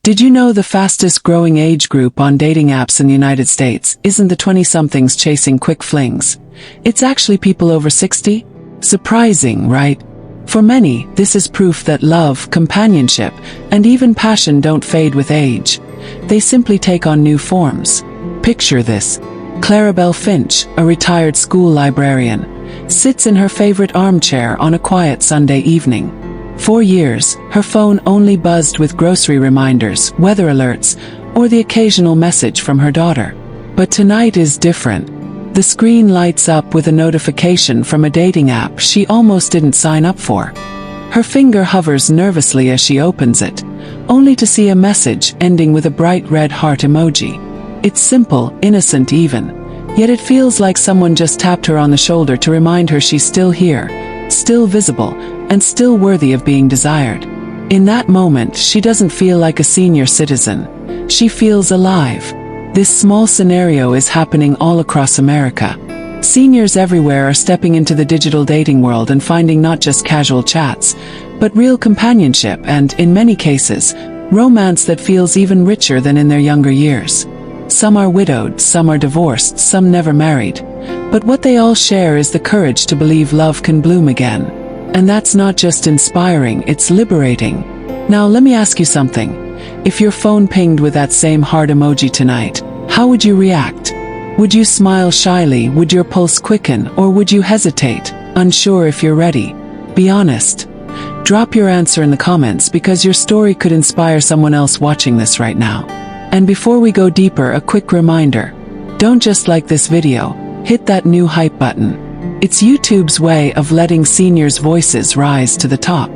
Did you know the fastest growing age group on dating apps in the United States isn't the 20-somethings chasing quick flings? It's actually people over 60? Surprising, right? For many, this is proof that love, companionship, and even passion don't fade with age. They simply take on new forms. Picture this. Clarabelle Finch, a retired school librarian, sits in her favorite armchair on a quiet Sunday evening. For years, her phone only buzzed with grocery reminders, weather alerts, or the occasional message from her daughter. But tonight is different. The screen lights up with a notification from a dating app she almost didn't sign up for. Her finger hovers nervously as she opens it, only to see a message ending with a bright red heart emoji. It's simple, innocent even, yet it feels like someone just tapped her on the shoulder to remind her she's still here, still visible, and still worthy of being desired. In that moment, she doesn't feel like a senior citizen. She feels alive. This small scenario is happening all across America. Seniors everywhere are stepping into the digital dating world and finding not just casual chats, but real companionship and, in many cases, romance that feels even richer than in their younger years. Some are widowed, some are divorced, some never married. But what they all share is the courage to believe love can bloom again. And that's not just inspiring, it's liberating. Now let me ask you something. If your phone pinged with that same heart emoji tonight, how would you react? Would you smile shyly, would your pulse quicken, or would you hesitate, unsure if you're ready? Be honest. Drop your answer in the comments because your story could inspire someone else watching this right now. And before we go deeper, a quick reminder. Don't just like this video, hit that new hype button. It's YouTube's way of letting seniors' voices rise to the top.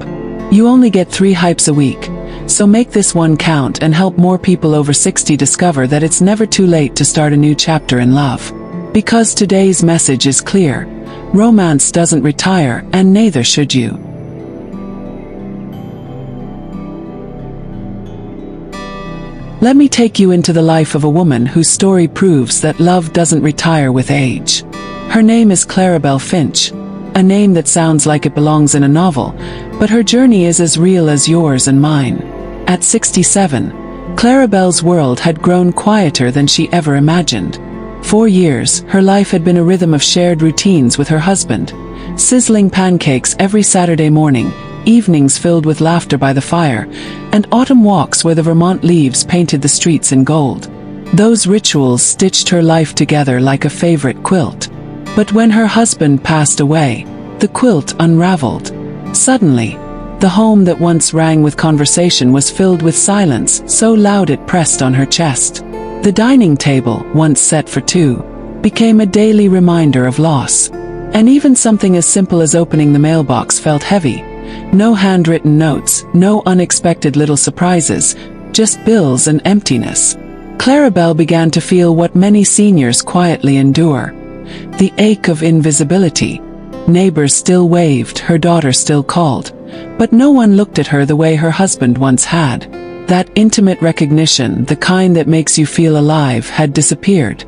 You only get 3 hypes a week, so make this one count and help more people over 60 discover that it's never too late to start a new chapter in love. Because today's message is clear. Romance doesn't retire, and neither should you. Let me take you into the life of a woman whose story proves that love doesn't retire with age. Her name is Clarabelle Finch, a name that sounds like it belongs in a novel, but her journey is as real as yours and mine. At 67, Clarabelle's world had grown quieter than she ever imagined. For years, her life had been a rhythm of shared routines with her husband, sizzling pancakes every Saturday morning, evenings filled with laughter by the fire, and autumn walks where the Vermont leaves painted the streets in gold. Those rituals stitched her life together like a favorite quilt. But when her husband passed away, the quilt unraveled. Suddenly, the home that once rang with conversation was filled with silence so loud it pressed on her chest. The dining table, once set for 2, became a daily reminder of loss. And even something as simple as opening the mailbox felt heavy. No handwritten notes, no unexpected little surprises, just bills and emptiness. Clarabelle began to feel what many seniors quietly endure. The ache of invisibility. Neighbors still waved, her daughter still called, but no one looked at her the way her husband once had. That intimate recognition, the kind that makes you feel alive, had disappeared.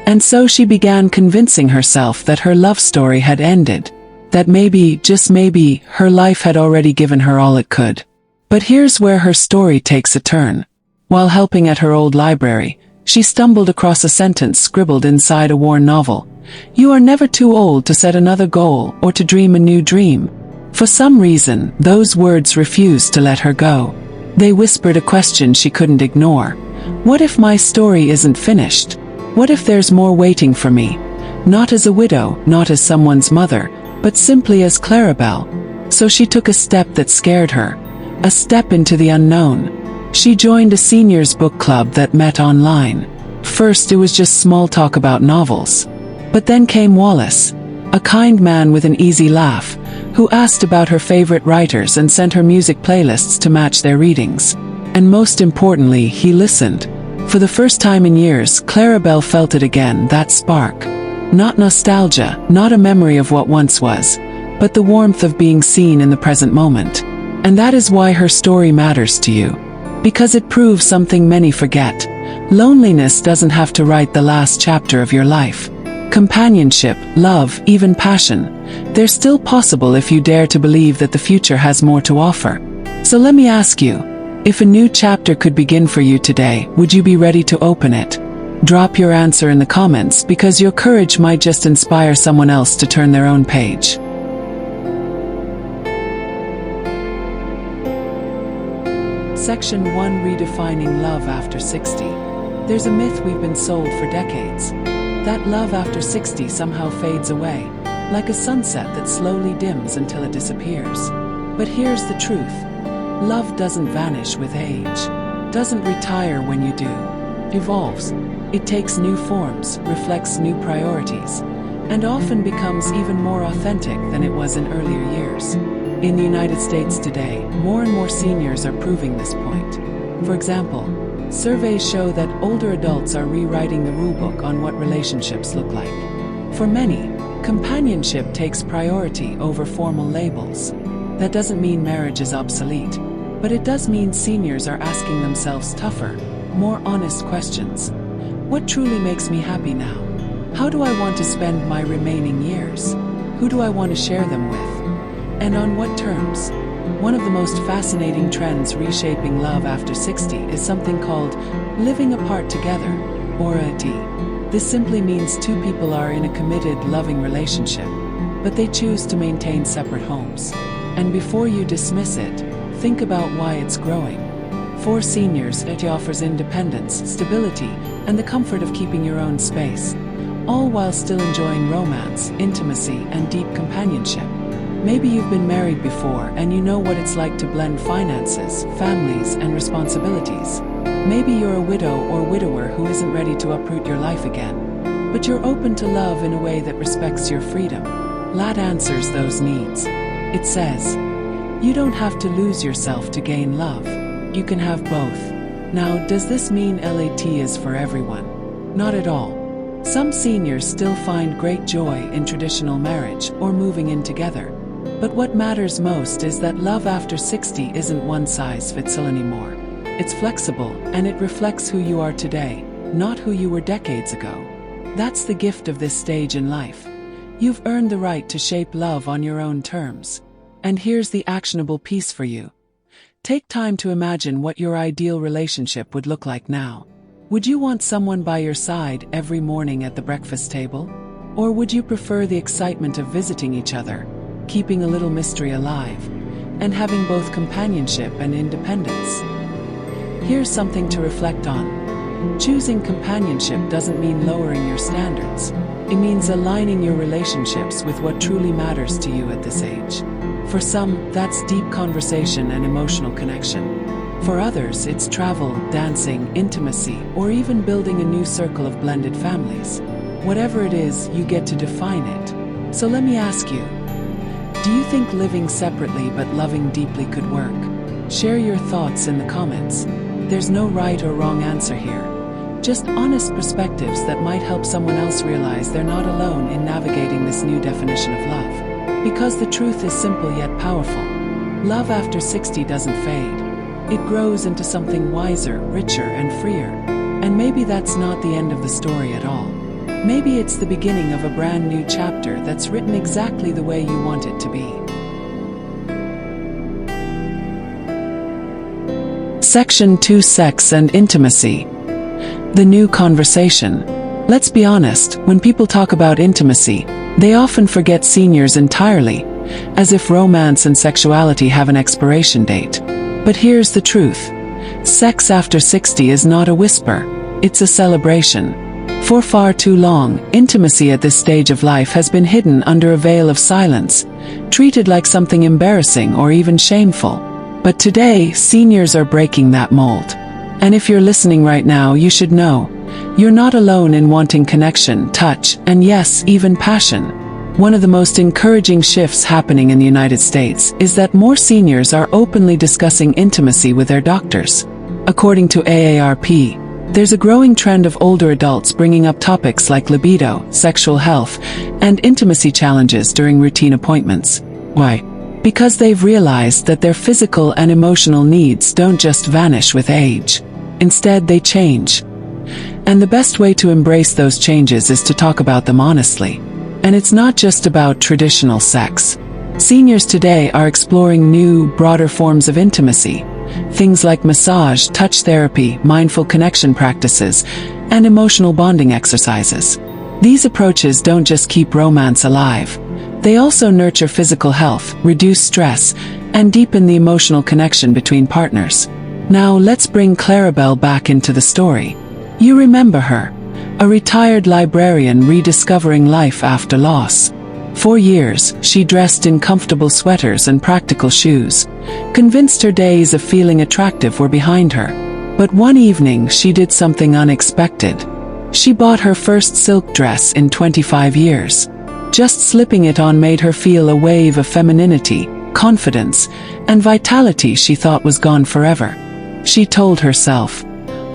And so she began convincing herself that her love story had ended. That maybe, just maybe, her life had already given her all it could. But here's where her story takes a turn. While helping at her old library, she stumbled across a sentence scribbled inside a worn novel. You are never too old to set another goal or to dream a new dream. For some reason, those words refused to let her go. They whispered a question she couldn't ignore. What if my story isn't finished? What if there's more waiting for me? Not as a widow, not as someone's mother, but simply as Clarabelle. So she took a step that scared her. A step into the unknown. She joined a seniors book club that met online. First it was just small talk about novels. But then came Wallace, a kind man with an easy laugh, who asked about her favorite writers and sent her music playlists to match their readings. And most importantly, he listened. For the first time in years, Clarabelle felt it again, that spark. Not nostalgia, not a memory of what once was, but the warmth of being seen in the present moment. And that is why her story matters to you. Because it proves something many forget. Loneliness doesn't have to write the last chapter of your life. Companionship, love, even passion, they're still possible if you dare to believe that the future has more to offer. So let me ask you, If a new chapter could begin for you today, would you be ready to open it? Drop your answer in the comments because your courage might just inspire someone else to turn their own page. Section 1: Redefining Love After 60. There's a myth we've been sold for decades. That love after 60 somehow fades away, like a sunset that slowly dims until it disappears. But here's the truth. Love doesn't vanish with age, doesn't retire when you do, evolves. It takes new forms, reflects new priorities, and often becomes even more authentic than it was in earlier years. In the United States today, more and more seniors are proving this point. For example, surveys show that older adults are rewriting the rulebook on what relationships look like. For many, companionship takes priority over formal labels. That doesn't mean marriage is obsolete, but it does mean seniors are asking themselves tougher, more honest questions. What truly makes me happy now? How do I want to spend my remaining years? Who do I want to share them with? And on what terms? One of the most fascinating trends reshaping love after 60 is something called living apart together, or LAT. This simply means two people are in a committed, loving relationship, but they choose to maintain separate homes. And before you dismiss it, think about why it's growing. For seniors, it offers independence, stability, and the comfort of keeping your own space, all while still enjoying romance, intimacy, and deep companionship. Maybe you've been married before and you know what it's like to blend finances, families, and responsibilities. Maybe you're a widow or widower who isn't ready to uproot your life again, but you're open to love in a way that respects your freedom. LAT answers those needs. It says, you don't have to lose yourself to gain love. You can have both. Now, does this mean LAT is for everyone? Not at all. Some seniors still find great joy in traditional marriage or moving in together. But what matters most is that love after 60 isn't one size fits all anymore. It's flexible, and it reflects who you are today, not who you were decades ago. That's the gift of this stage in life. You've earned the right to shape love on your own terms. And here's the actionable piece for you. Take time to imagine what your ideal relationship would look like now. Would you want someone by your side every morning at the breakfast table? Or would you prefer the excitement of visiting each other, keeping a little mystery alive, and having both companionship and independence? Here's something to reflect on. Choosing companionship doesn't mean lowering your standards. It means aligning your relationships with what truly matters to you at this age. For some, that's deep conversation and emotional connection. For others, it's travel, dancing, intimacy, or even building a new circle of blended families. Whatever it is, you get to define it. So let me ask you, do you think living separately but loving deeply could work? Share your thoughts in the comments. There's no right or wrong answer here. Just honest perspectives that might help someone else realize they're not alone in navigating this new definition of love. Because the truth is simple yet powerful. Love after 60 doesn't fade. It grows into something wiser, richer, and freer. And maybe that's not the end of the story at all. Maybe it's the beginning of a brand new chapter that's written exactly the way you want it to be. Section 2: Sex and Intimacy. The new conversation. Let's be honest, when people talk about intimacy, they often forget seniors entirely, as if romance and sexuality have an expiration date. But here's the truth. Sex after 60 is not a whisper, it's a celebration. For far too long, intimacy at this stage of life has been hidden under a veil of silence, treated like something embarrassing or even shameful. But today, seniors are breaking that mold. And if you're listening right now, you should know, you're not alone in wanting connection, touch, and yes, even passion. One of the most encouraging shifts happening in the United States is that more seniors are openly discussing intimacy with their doctors. According to AARP, there's a growing trend of older adults bringing up topics like libido, sexual health, and intimacy challenges during routine appointments. Why? Because they've realized that their physical and emotional needs don't just vanish with age. Instead, they change. And the best way to embrace those changes is to talk about them honestly. And it's not just about traditional sex. Seniors today are exploring new, broader forms of intimacy, things like massage, touch therapy, mindful connection practices, and emotional bonding exercises. These approaches don't just keep romance alive. They also nurture physical health, reduce stress, and deepen the emotional connection between partners. Now let's bring Clarabelle back into the story. You remember her, a retired librarian rediscovering life after loss. For years, she dressed in comfortable sweaters and practical shoes, convinced her days of feeling attractive were behind her. But one evening she did something unexpected. She bought her first silk dress in 25 years. Just slipping it on made her feel a wave of femininity, confidence, and vitality she thought was gone forever. She told herself,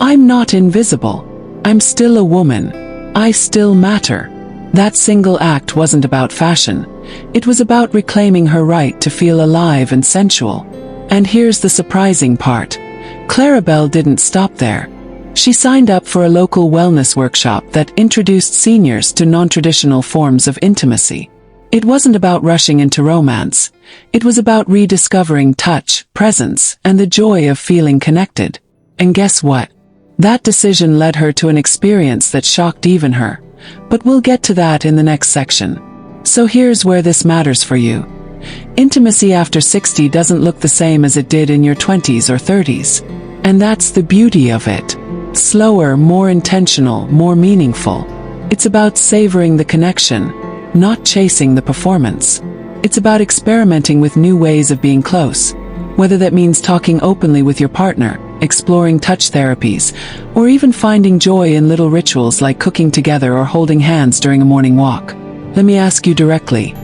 "I'm not invisible. I'm still a woman. I still matter." That single act wasn't about fashion. It was about reclaiming her right to feel alive and sensual. And here's the surprising part. Clarabelle didn't stop there. She signed up for a local wellness workshop that introduced seniors to non-traditional forms of intimacy. It wasn't about rushing into romance. It was about rediscovering touch, presence, and the joy of feeling connected. And guess what? That decision led her to an experience that shocked even her. But we'll get to that in the next section. So here's where this matters for you. Intimacy after 60 doesn't look the same as it did in your 20s or 30s. And that's the beauty of it. Slower, more intentional, more meaningful. It's about savoring the connection, not chasing the performance. It's about experimenting with new ways of being close, whether that means talking openly with your partner, exploring touch therapies, or even finding joy in little rituals like cooking together or holding hands during a morning walk. Let me ask you directly.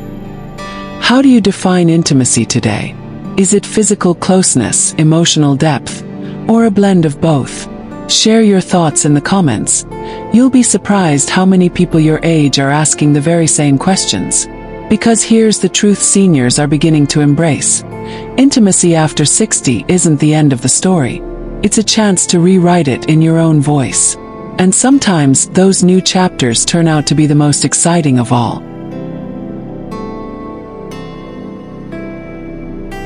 How do you define intimacy today? Is it physical closeness, emotional depth, or a blend of both? Share your thoughts in the comments. You'll be surprised how many people your age are asking the very same questions. Because here's the truth seniors are beginning to embrace. Intimacy after 60 isn't the end of the story. It's a chance to rewrite it in your own voice. And sometimes those new chapters turn out to be the most exciting of all.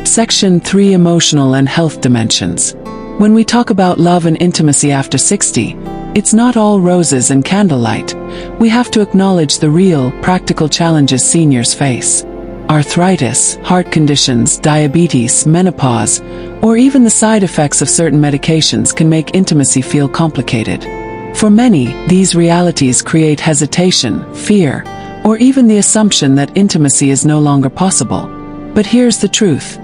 Section 3: Emotional and Health Dimensions. When we talk about love and intimacy after 60, it's not all roses and candlelight. We have to acknowledge the real, practical challenges seniors face. Arthritis, heart conditions, diabetes, menopause, or even the side effects of certain medications can make intimacy feel complicated. For many, these realities create hesitation, fear, or even the assumption that intimacy is no longer possible. But here's the truth.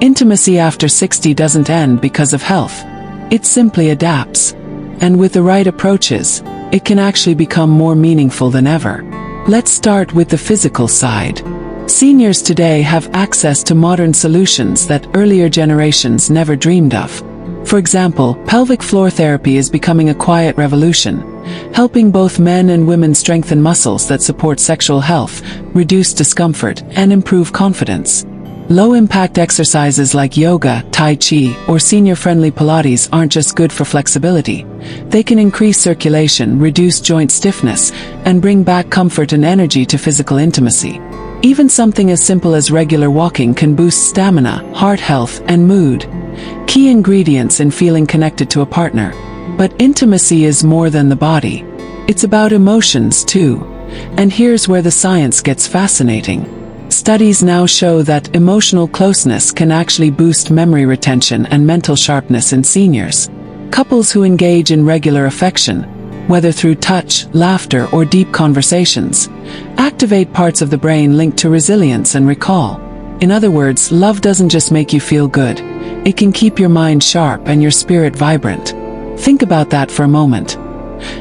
Intimacy after 60 doesn't end because of health. It simply adapts. And with the right approaches, it can actually become more meaningful than ever. Let's start with the physical side. Seniors today have access to modern solutions that earlier generations never dreamed of. For example, pelvic floor therapy is becoming a quiet revolution, helping both men and women strengthen muscles that support sexual health, reduce discomfort, and improve confidence. Low-impact exercises like yoga, tai chi, or senior-friendly Pilates aren't just good for flexibility. They can increase circulation, reduce joint stiffness, and bring back comfort and energy to physical intimacy. Even something as simple as regular walking can boost stamina, heart health, and mood. Key ingredients in feeling connected to a partner. But intimacy is more than the body. It's about emotions too. And here's where the science gets fascinating. Studies now show that emotional closeness can actually boost memory retention and mental sharpness in seniors. Couples who engage in regular affection, whether through touch, laughter, or deep conversations, activate parts of the brain linked to resilience and recall. In other words, love doesn't just make you feel good. It can keep your mind sharp and your spirit vibrant. Think about that for a moment.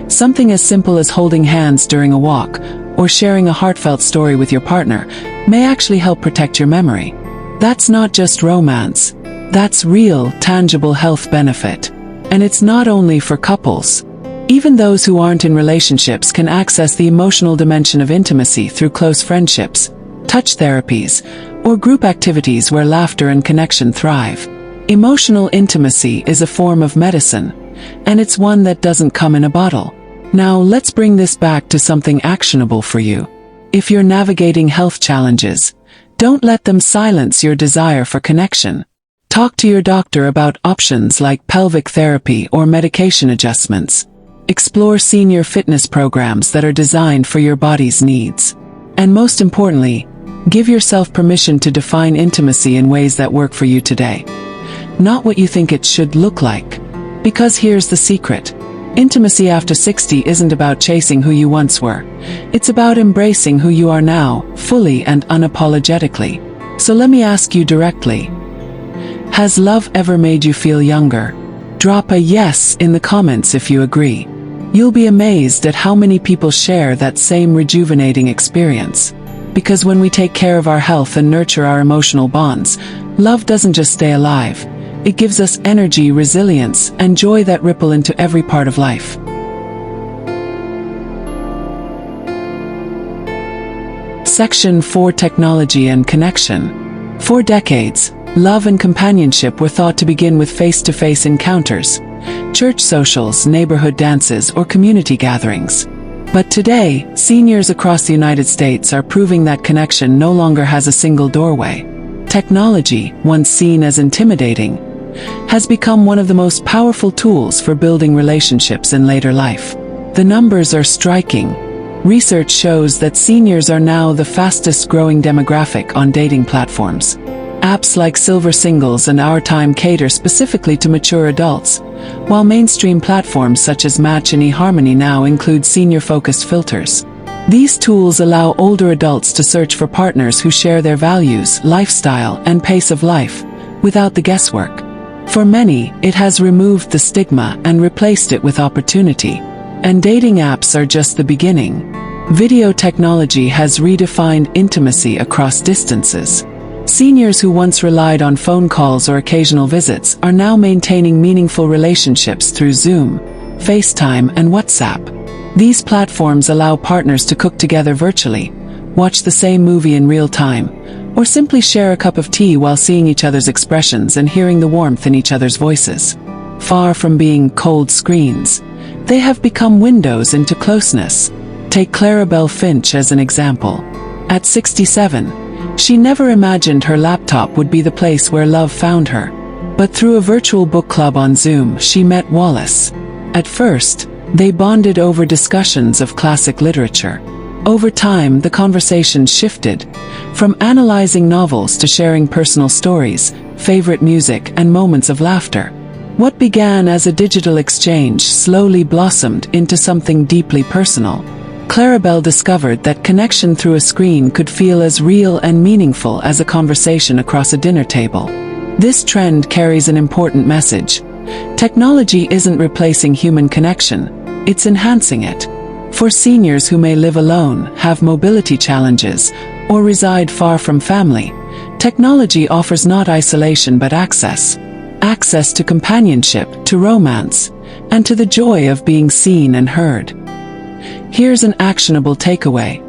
Something as simple as holding hands during a walk, or sharing a heartfelt story with your partner, may actually help protect your memory. That's not just romance. That's real, tangible health benefit. And it's not only for couples. Even those who aren't in relationships can access the emotional dimension of intimacy through close friendships, touch therapies, or group activities where laughter and connection thrive. Emotional intimacy is a form of medicine, and it's one that doesn't come in a bottle. Now let's bring this back to something actionable for you. If you're navigating health challenges, don't let them silence your desire for connection. Talk to your doctor about options like pelvic therapy or medication adjustments. Explore senior fitness programs that are designed for your body's needs. And most importantly, give yourself permission to define intimacy in ways that work for you today. Not what you think it should look like. Because here's the secret. Intimacy after 60 isn't about chasing who you once were. It's about embracing who you are now, fully and unapologetically. So let me ask you directly. Has love ever made you feel younger? Drop a yes in the comments if you agree. You'll be amazed at how many people share that same rejuvenating experience. Because when we take care of our health and nurture our emotional bonds, love doesn't just stay alive. It gives us energy, resilience, and joy that ripple into every part of life. Section 4: Technology and Connection. For decades, love and companionship were thought to begin with face-to-face encounters, church socials, neighborhood dances, or community gatherings. But today, seniors across the United States are proving that connection no longer has a single doorway. Technology, once seen as intimidating, has become one of the most powerful tools for building relationships in later life. The numbers are striking. Research shows that seniors are now the fastest-growing demographic on dating platforms. Apps like Silver Singles and Our Time cater specifically to mature adults, while mainstream platforms such as Match and eHarmony now include senior-focused filters. These tools allow older adults to search for partners who share their values, lifestyle, and pace of life, without the guesswork. For many, it has removed the stigma and replaced it with opportunity. And dating apps are just the beginning. Video technology has redefined intimacy across distances. Seniors who once relied on phone calls or occasional visits are now maintaining meaningful relationships through Zoom, FaceTime, and WhatsApp. These platforms allow partners to cook together virtually, watch the same movie in real time, or simply share a cup of tea while seeing each other's expressions and hearing the warmth in each other's voices. Far from being cold screens, they have become windows into closeness. Take Clarabelle Finch as an example. At 67, she never imagined her laptop would be the place where love found her. But through a virtual book club on Zoom, she met Wallace. At first, they bonded over discussions of classic literature. Over time, the conversation shifted, from analyzing novels to sharing personal stories, favorite music, and moments of laughter. What began as a digital exchange slowly blossomed into something deeply personal. Clarabelle discovered that connection through a screen could feel as real and meaningful as a conversation across a dinner table. This trend carries an important message. Technology isn't replacing human connection, it's enhancing it. For seniors who may live alone, have mobility challenges, or reside far from family, technology offers not isolation but access. Access to companionship, to romance, and to the joy of being seen and heard. Here's an actionable takeaway.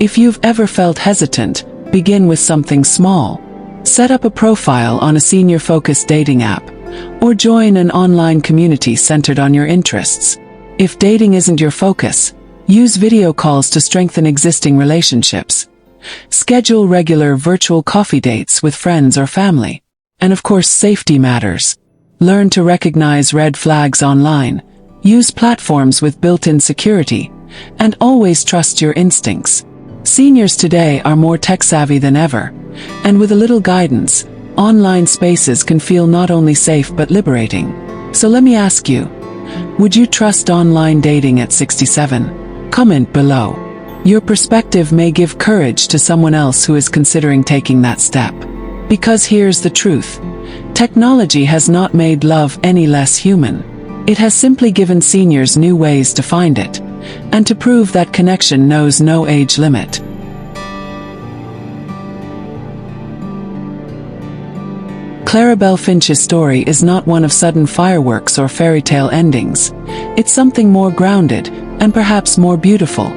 If you've ever felt hesitant, begin with something small. Set up a profile on a senior-focused dating app, or join an online community centered on your interests. If dating isn't your focus, use video calls to strengthen existing relationships. Schedule regular virtual coffee dates with friends or family. And of course, safety matters. Learn to recognize red flags online. Use platforms with built-in security. And always trust your instincts. Seniors today are more tech-savvy than ever. And with a little guidance, online spaces can feel not only safe but liberating. So let me ask you, would you trust online dating at 67? Comment below. Your perspective may give courage to someone else who is considering taking that step. Because here's the truth. Technology has not made love any less human. It has simply given seniors new ways to find it, and to prove that connection knows no age limit. Clarabelle Finch's story is not one of sudden fireworks or fairy tale endings. It's something more grounded, and perhaps more beautiful.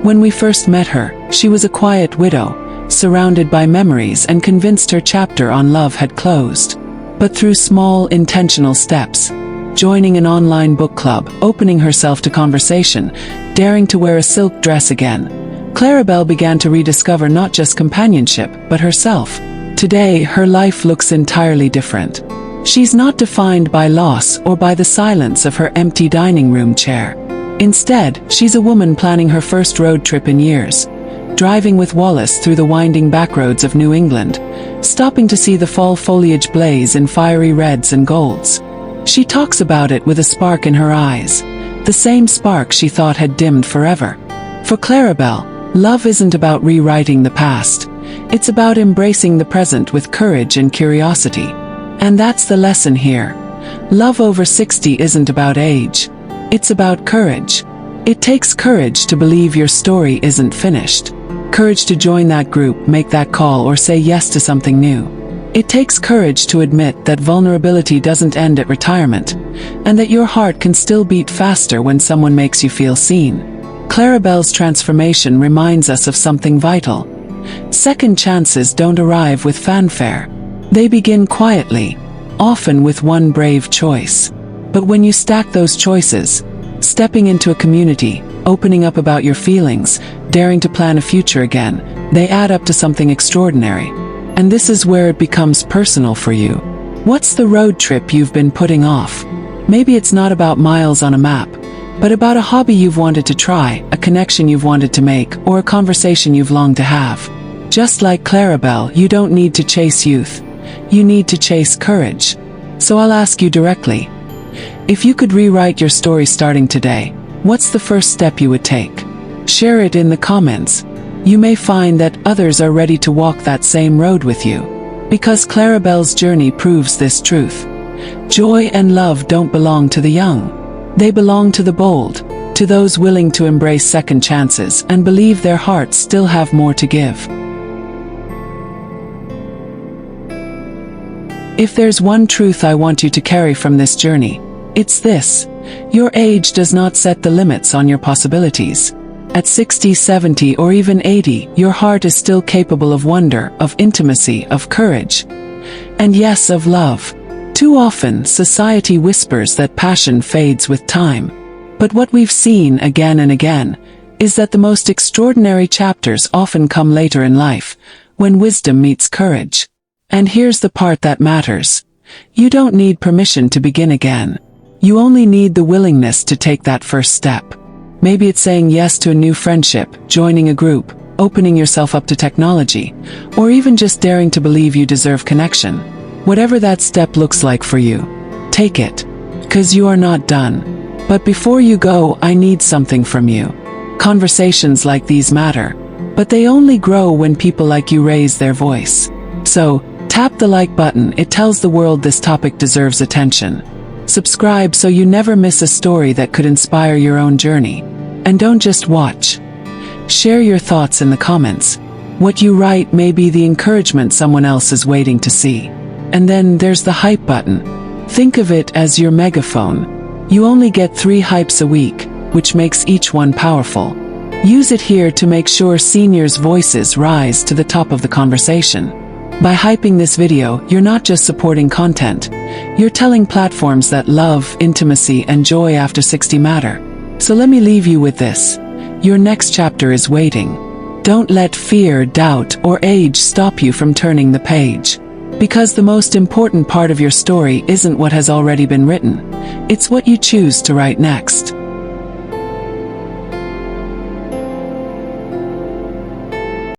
When we first met her, she was a quiet widow, surrounded by memories and convinced her chapter on love had closed. But through small, intentional steps, joining an online book club, opening herself to conversation, daring to wear a silk dress again, Clarabelle began to rediscover not just companionship, but herself. Today, her life looks entirely different. She's not defined by loss or by the silence of her empty dining room chair. Instead, she's a woman planning her first road trip in years, driving with Wallace through the winding backroads of New England, stopping to see the fall foliage blaze in fiery reds and golds. She talks about it with a spark in her eyes, the same spark she thought had dimmed forever. For Clarabelle, love isn't about rewriting the past. It's about embracing the present with courage and curiosity. And that's the lesson here. Love over 60 isn't about age. It's about courage. It takes courage to believe your story isn't finished. Courage to join that group, make that call, or say yes to something new. It takes courage to admit that vulnerability doesn't end at retirement, and that your heart can still beat faster when someone makes you feel seen. Clarabelle's transformation reminds us of something vital. Second chances don't arrive with fanfare. They begin quietly, often with one brave choice. But when you stack those choices, stepping into a community, opening up about your feelings, daring to plan a future again, they add up to something extraordinary. And this is where it becomes personal for you. What's the road trip you've been putting off? Maybe it's not about miles on a map, but about a hobby you've wanted to try, a connection you've wanted to make, or a conversation you've longed to have. Just like Clarabelle, you don't need to chase youth. You need to chase courage. So I'll ask you directly, if you could rewrite your story starting today, what's the first step you would take? Share it in the comments. You may find that others are ready to walk that same road with you. Because Clarabelle's journey proves this truth. Joy and love don't belong to the young. They belong to the bold, to those willing to embrace second chances and believe their hearts still have more to give. If there's one truth I want you to carry from this journey, it's this: your age does not set the limits on your possibilities. At 60, 70, or even 80, your heart is still capable of wonder, of intimacy, of courage. And yes, of love. Too often, society whispers that passion fades with time. But what we've seen again and again is that the most extraordinary chapters often come later in life, when wisdom meets courage. And here's the part that matters. You don't need permission to begin again. You only need the willingness to take that first step. Maybe it's saying yes to a new friendship, joining a group, opening yourself up to technology, or even just daring to believe you deserve connection. Whatever that step looks like for you, take it. 'Cause you are not done. But before you go, I need something from you. Conversations like these matter, but they only grow when people like you raise their voice. So, tap the like button. It tells the world this topic deserves attention. Subscribe so you never miss a story that could inspire your own journey. And don't just watch. Share your thoughts in the comments. What you write may be the encouragement someone else is waiting to see. And then there's the hype button. Think of it as your megaphone. You only get 3 hypes a week, which makes each one powerful. Use it here to make sure seniors' voices rise to the top of the conversation. By hyping this video, you're not just supporting content. You're telling platforms that love, intimacy, and joy after 60 matter. So let me leave you with this. Your next chapter is waiting. Don't let fear, doubt, or age stop you from turning the page. Because the most important part of your story isn't what has already been written. It's what you choose to write next.